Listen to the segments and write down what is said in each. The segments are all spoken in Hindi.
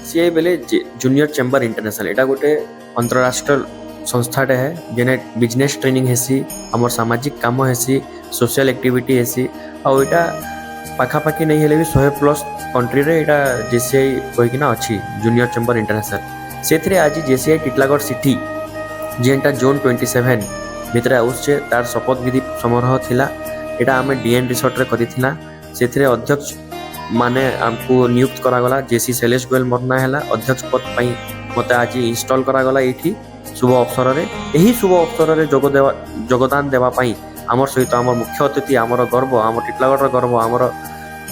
सी बेले जूनियर चेम्बर इंटरनेशनल एटा गोटे अंतरराष्ट्रीय संस्थाटे है जेने बिजनेस ट्रेनिंग हेसी आमर सामाजिक काम हेसी सोशल एक्टिविटी हेसी आउ एटा पाखापाखि नहीं हेले भी 100+ कंट्री रे एटा जेसीआई कहीकिना अच्छी जूनियर चेम्बर इंटरनेशनल से आज जेसीआई टिटलागढ़ सिटी जेनटा जोन 27 भितर आउचे तार शपथ विधि समारोह थिला एटा आमे डीएन रिसोर्ट रे करिथिला से अध्यक्ष माने आमको नियुक्त करागला जेसी शैलेश गोयल मरना है अध्यक्ष पद पर मत आज इनस्टल करागला ये शुभ अवसर में यही शुभ अवसर में जोगदान देवाई आमर सहित आमर मुख्य अतिथि आमर गर्व आम टिटलागढ़ गर्व आमर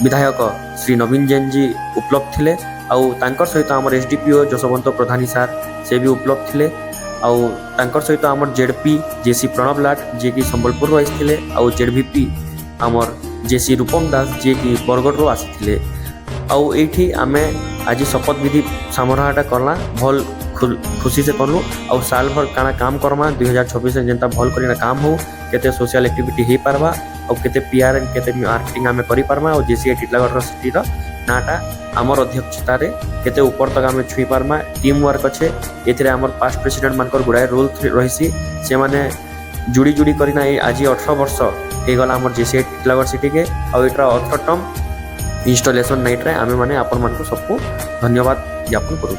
विधायक श्री नवीन जैन जी उपलब्ध थे आउ सहित आमर एसडीपीओ जशवंत प्रधानी सार से भी उपलब्ध थे आउ सहित आमर जेडपी जेसी प्रणव लाट जी कि संबलपुर आसते आउ जेडवीपी आमर जेसी रूपम दास जी कि बरगढ़ आसी आउ ये आमे आज शपथ विधि समारोहटा करला भल खुशी से कलु आउ साल भर काना काम करमा 2026 जेनता भल करिना काम हो केते सोशल एक्टिविटी हे पारबा आउ केते पीआर एंड केते मार्केटिंग आमे करि पारमा आउ जेसीआई टिटलागढ़ सिटी रो नाटा आमर अध्यक्षता रे केते ऊपर तक आमे छुई पारमा टीम वर्क अच्छे एथिरे आमर पास्ट प्रेसिडेंट मानकर गुडाय रोल रहिसी से माने जुड़ी जुड़ी करिना आज 18 वर्ष हे गला आमर जेसीआई टिटलागढ़ सिटी के आउ एटा 18 इंस्टॉलेशन नाइट रे आमे माने आपन मान को सबको धन्यवाद ज्ञापन करूँ।